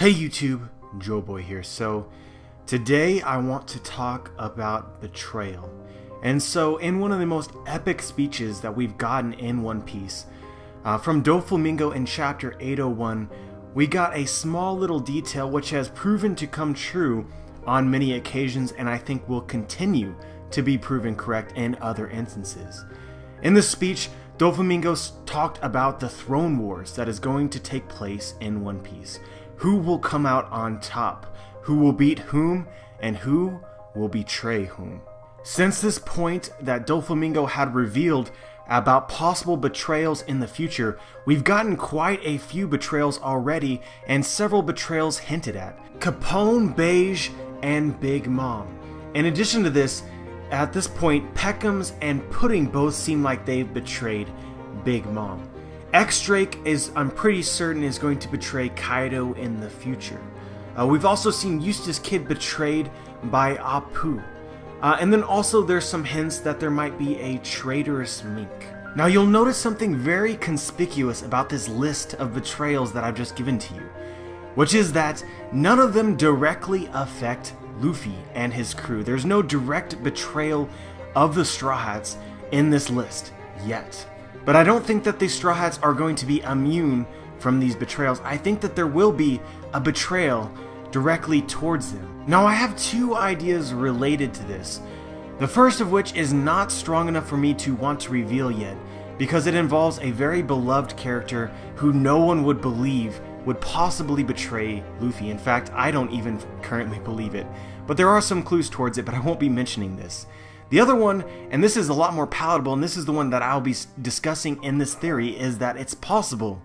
Hey YouTube, Joeboy here. So today I want to talk about betrayal. And so in one of the most epic speeches that we've gotten in One Piece, from Doflamingo in chapter 801, we got a small little detail which has proven to come true on many occasions and I think will continue to be proven correct in other instances. In the speech, Doflamingo talked about the throne wars that is going to take place in One Piece. Who will come out on top? Who will beat whom? And who will betray whom? Since this point that Doflamingo had revealed about possible betrayals in the future, we've gotten quite a few betrayals already and several betrayals hinted at. Capone, Beige, and Big Mom. In addition to this, at this point, Peckham's and Pudding both seem like they've betrayed Big Mom. X-Drake I'm pretty certain, is going to betray Kaido in the future. We've also seen Eustace Kid betrayed by Apu. And then also there's some hints that there might be a traitorous mink. Now you'll notice something very conspicuous about this list of betrayals that I've just given to you, which is that none of them directly affect Luffy and his crew. There's no direct betrayal of the Straw Hats in this list yet. But I don't think that the Straw Hats are going to be immune from these betrayals. I think that there will be a betrayal directly towards them. Now I have two ideas related to this. The first of which is not strong enough for me to want to reveal yet, because it involves a very beloved character who no one would believe would possibly betray Luffy. In fact, I don't even currently believe it. But there are some clues towards it, but I won't be mentioning this. The other one, and this is a lot more palatable, and this is the one that I'll be discussing in this theory, is that it's possible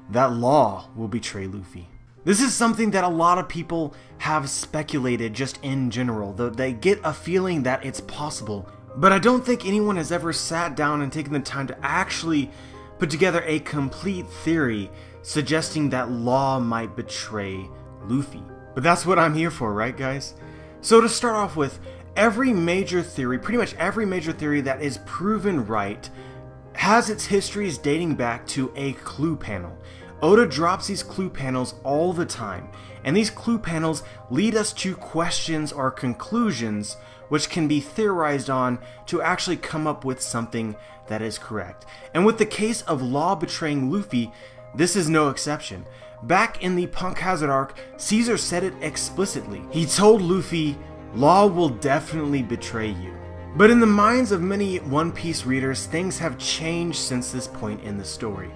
that Law will betray Luffy. This is something that a lot of people have speculated just in general, though they get a feeling that it's possible. But I don't think anyone has ever sat down and taken the time to actually put together a complete theory suggesting that Law might betray Luffy. But that's what I'm here for, right guys? So to start off with, every major theory, pretty much every major theory that is proven right, has its histories dating back to a clue panel. Oda drops these clue panels all the time, and these clue panels lead us to questions or conclusions which can be theorized on to actually come up with something that is correct. And with the case of Law betraying Luffy, this is no exception. Back in the Punk Hazard arc, Caesar said it explicitly. He told Luffy, "Law will definitely betray you." But in the minds of many One Piece readers, things have changed since this point in the story.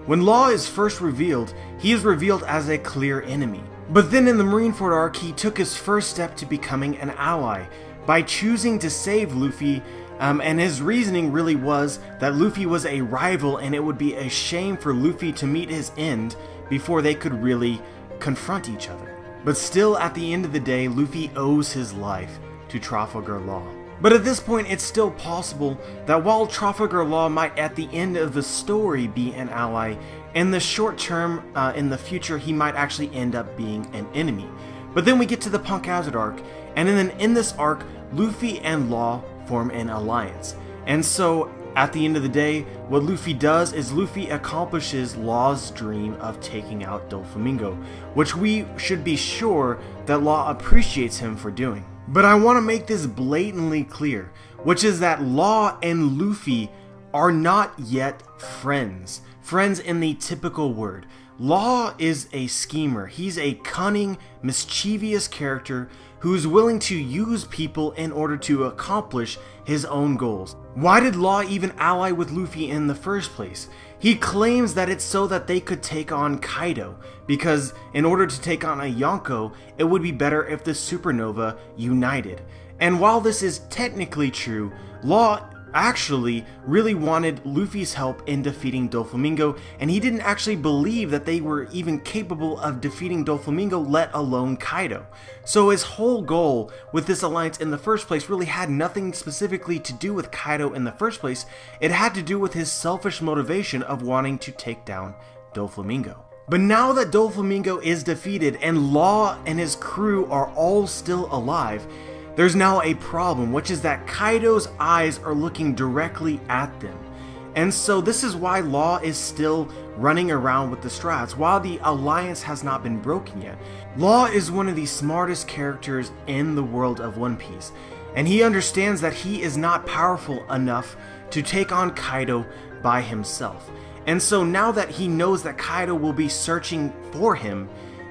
When Law is first revealed, he is revealed as a clear enemy. But then in the Marineford arc, he took his first step to becoming an ally by choosing to save Luffy, and his reasoning really was that Luffy was a rival and it would be a shame for Luffy to meet his end before they could really confront each other. But still, at the end of the day, Luffy owes his life to Trafalgar Law. But at this point, it's still possible that while Trafalgar Law might at the end of the story be an ally, in the short term, in the future, he might actually end up being an enemy. But then we get to the Punk Hazard arc, and then in this arc, Luffy and Law form an alliance. And so, at the end of the day, what Luffy does is Luffy accomplishes Law's dream of taking out Doflamingo, which we should be sure that Law appreciates him for doing. But I want to make this blatantly clear, which is that Law and Luffy are not yet friends. Friends in the typical word. Law is a schemer. He's a cunning, mischievous character who's willing to use people in order to accomplish his own goals. Why did Law even ally with Luffy in the first place? He claims that it's so that they could take on Kaido, because in order to take on a Yonko, it would be better if the Supernova united. And while this is technically true, Law actually really wanted Luffy's help in defeating Doflamingo, and he didn't actually believe that they were even capable of defeating Doflamingo, let alone Kaido. So his whole goal with this alliance in the first place really had nothing specifically to do with Kaido in the first place. It had to do with his selfish motivation of wanting to take down Doflamingo. But now that Doflamingo is defeated and Law and his crew are all still alive, there's now a problem, which is that Kaido's eyes are looking directly at them. And so this is why Law is still running around with the Strats while the alliance has not been broken yet. Law is one of the smartest characters in the world of One Piece, and he understands that he is not powerful enough to take on Kaido by himself. And so now that he knows that Kaido will be searching for him,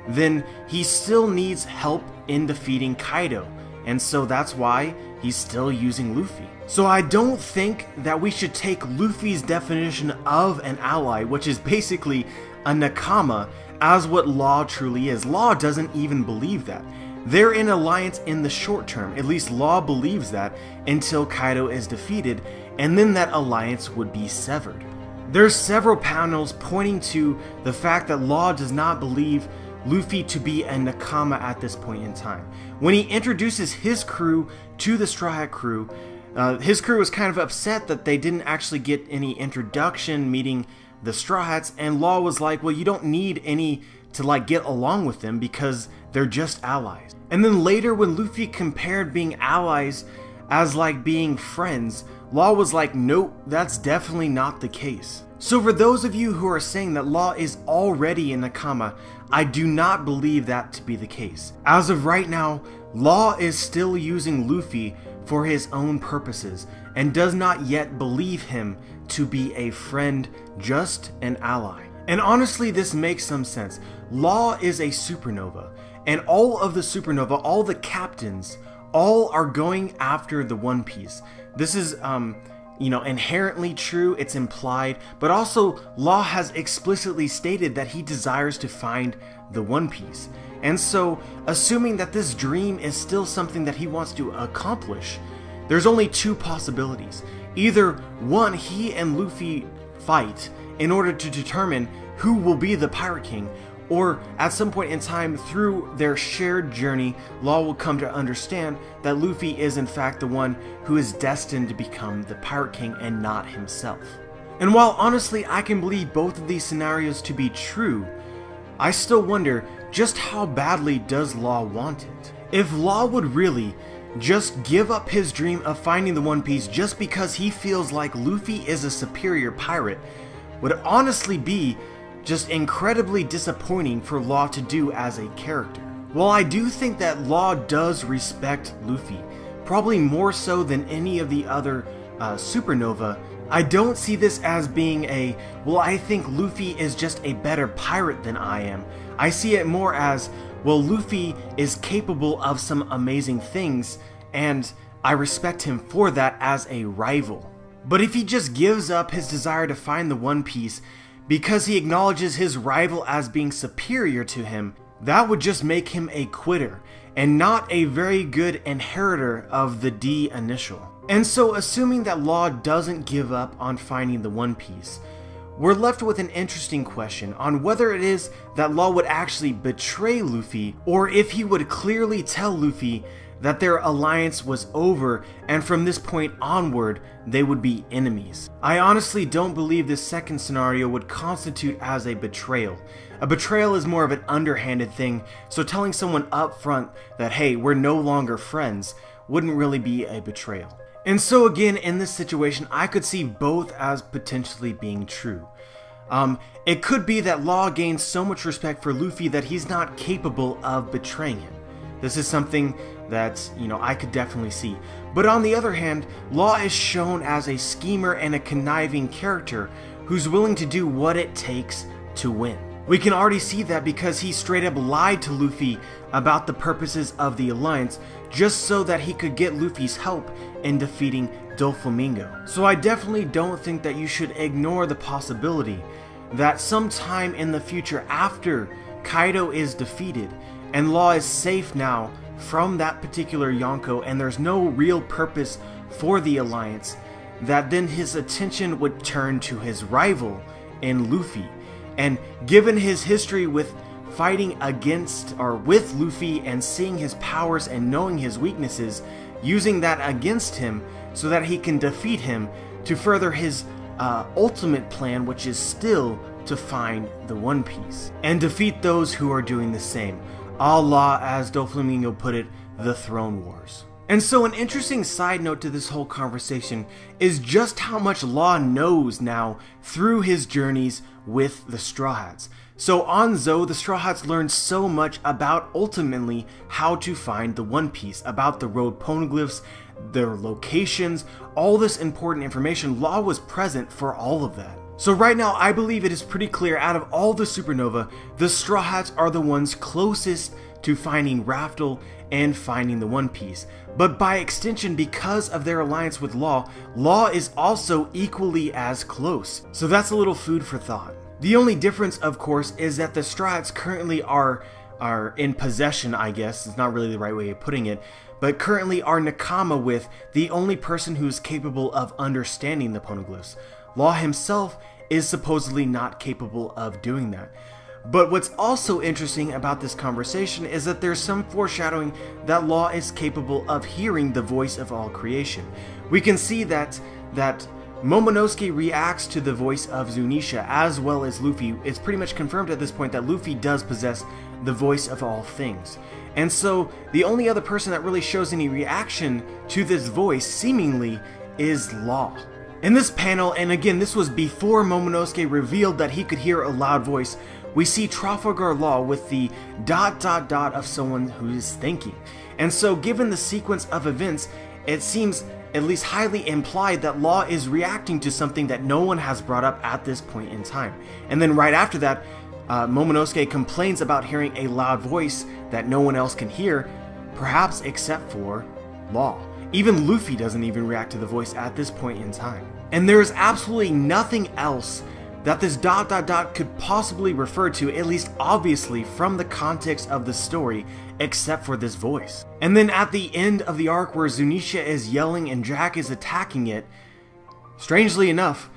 then he still needs help in defeating Kaido. And so that's why he's still using Luffy. So I don't think that we should take Luffy's definition of an ally, which is basically a nakama, as what Law truly is. Law doesn't even believe that. They're in alliance in the short term, at least Law believes that, until Kaido is defeated, and then that alliance would be severed. There's several panels pointing to the fact that Law does not believe Luffy to be a nakama at this point in time. When he introduces his crew to the Straw Hat crew, his crew was kind of upset that they didn't actually get any introduction meeting the Straw Hats, and Law was like, well, you don't need any to like get along with them because they're just allies. And then later when Luffy compared being allies as like being friends, Law was like, nope, that's definitely not the case. So for those of you who are saying that Law is already a nakama, I do not believe that to be the case. As of right now, Law is still using Luffy for his own purposes and does not yet believe him to be a friend, just an ally. And honestly, this makes some sense. Law is a supernova, and all of the supernova, all the captains, all are going after the One Piece. This is, inherently true, it's implied, but also Law has explicitly stated that he desires to find the One Piece. And so, assuming that this dream is still something that he wants to accomplish, there's only two possibilities. Either one, he and Luffy fight in order to determine who will be the Pirate King, or at some point in time through their shared journey, Law will come to understand that Luffy is in fact the one who is destined to become the Pirate King and not himself. And while honestly I can believe both of these scenarios to be true, I still wonder just how badly does Law want it? If Law would really just give up his dream of finding the One Piece just because he feels like Luffy is a superior pirate, would honestly be just incredibly disappointing for Law to do as a character. While I do think that Law does respect Luffy, probably more so than any of the other supernova, I don't see this as being a, well, I think Luffy is just a better pirate than I am. I see it more as, well, Luffy is capable of some amazing things, and I respect him for that as a rival. But if he just gives up his desire to find the One Piece because he acknowledges his rival as being superior to him, that would just make him a quitter and not a very good inheritor of the D initial. And so assuming that Law doesn't give up on finding the One Piece, we're left with an interesting question on whether it is that Law would actually betray Luffy, or if he would clearly tell Luffy that their alliance was over and from this point onward they would be enemies. I honestly don't believe this second scenario would constitute as a betrayal. A betrayal is more of an underhanded thing, so telling someone up front that hey, we're no longer friends wouldn't really be a betrayal. And so again, in this situation, I could see both as potentially being true. It could be that Law gains so much respect for Luffy that he's not capable of betraying him. This is something that, I could definitely see. But on the other hand, Law is shown as a schemer and a conniving character who's willing to do what it takes to win. We can already see that because he straight up lied to Luffy about the purposes of the alliance just so that he could get Luffy's help in defeating Doflamingo. So I definitely don't think that you should ignore the possibility that sometime in the future after Kaido is defeated and Law is safe now from that particular Yonko and there's no real purpose for the alliance, that then his attention would turn to his rival in Luffy. And given his history with fighting against or with Luffy and seeing his powers and knowing his weaknesses, using that against him so that he can defeat him to further his ultimate plan, which is still to find the One Piece and defeat those who are doing the same. A la, as Doflamingo put it, the Throne Wars. And so an interesting side note to this whole conversation is just how much Law knows now through his journeys with the Straw Hats. So on Zoe, the Straw Hats learned so much about ultimately how to find the One Piece, about the road poneglyphs, their locations, all this important information. Law was present for all of that. So right now, I believe it is pretty clear out of all the supernova, the Straw Hats are the ones closest to finding Raftel and finding the One Piece. But by extension, because of their alliance with Law, Law is also equally as close. So that's a little food for thought. The only difference, of course, is that the Straw Hats currently are in possession, I guess, it's not really the right way of putting it, but currently are Nakama with the only person who is capable of understanding the poneglyphs. Law himself is supposedly not capable of doing that. But what's also interesting about this conversation is that there's some foreshadowing that Law is capable of hearing the voice of all creation. We can see that Momonosuke reacts to the voice of Zunisha as well as Luffy. It's pretty much confirmed at this point that Luffy does possess the voice of all things. And so the only other person that really shows any reaction to this voice seemingly is Law. In this panel, and again this was before Momonosuke revealed that he could hear a loud voice, we see Trafalgar Law with the ... of someone who is thinking. And so given the sequence of events, it seems at least highly implied that Law is reacting to something that no one has brought up at this point in time. And then right after that, Momonosuke complains about hearing a loud voice that no one else can hear, perhaps except for Law. Even Luffy doesn't even react to the voice at this point in time. And there is absolutely nothing else that this ... could possibly refer to, at least obviously from the context of the story, except for this voice. And then at the end of the arc where Zunisha is yelling and Jack is attacking it, strangely enough,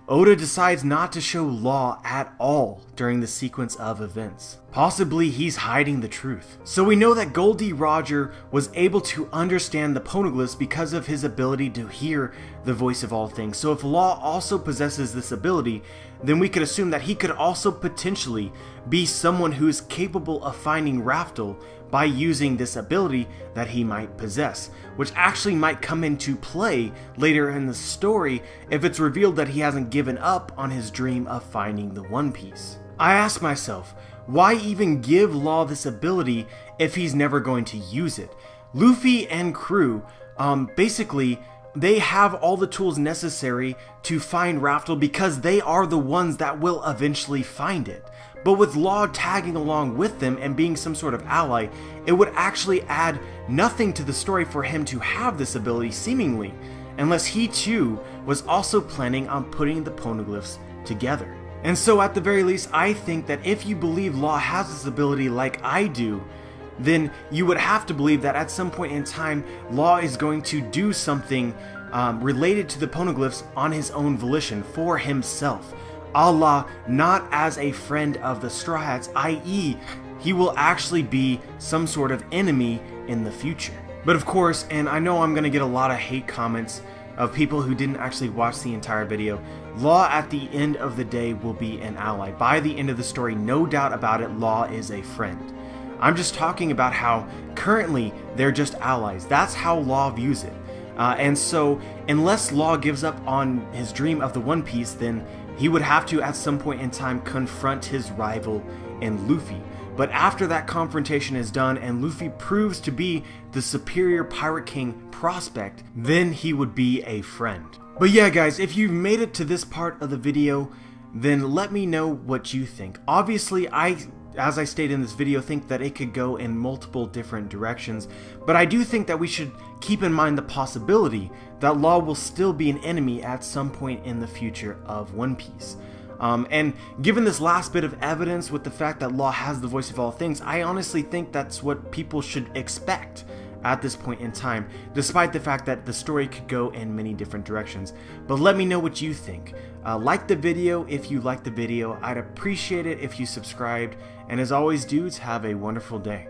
Oda decides not to show Law at all during the sequence of events. Possibly he's hiding the truth. So we know that Goldie Roger was able to understand the poneglyphs because of his ability to hear the voice of all things. So if Law also possesses this ability, then we could assume that he could also potentially be someone who is capable of finding Raftel by using this ability that he might possess, which actually might come into play later in the story if it's revealed that he hasn't given up on his dream of finding the One Piece. I ask myself, why even give Law this ability if he's never going to use it? Luffy and crew, basically, they have all the tools necessary to find Raftel because they are the ones that will eventually find it. But with Law tagging along with them and being some sort of ally, it would actually add nothing to the story for him to have this ability seemingly, unless he too was also planning on putting the poneglyphs together. And so at the very least, I think that if you believe Law has this ability like I do, then you would have to believe that at some point in time, Law is going to do something related to the poneglyphs on his own volition for himself. A la not as a friend of the Straw Hats, i.e. he will actually be some sort of enemy in the future. But of course, and I know I'm going to get a lot of hate comments of people who didn't actually watch the entire video, Law at the end of the day will be an ally. By the end of the story, no doubt about it, Law is a friend. I'm just talking about how currently they're just allies. That's how Law views it. And so unless Law gives up on his dream of the One Piece, then he would have to at some point in time confront his rival in Luffy. But after that confrontation is done and Luffy proves to be the superior Pirate King prospect, then he would be a friend. But yeah guys, if you've made it to this part of the video, then let me know what you think. Obviously, as I stated in this video, think that it could go in multiple different directions, but I do think that we should keep in mind the possibility that Law will still be an enemy at some point in the future of One Piece. And given this last bit of evidence with the fact that Law has the voice of all things, I honestly think that's what people should expect at this point in time, despite the fact that the story could go in many different directions. But let me know what you think. Like the video if you liked the video. I'd appreciate it if you subscribed. And as always, dudes, have a wonderful day.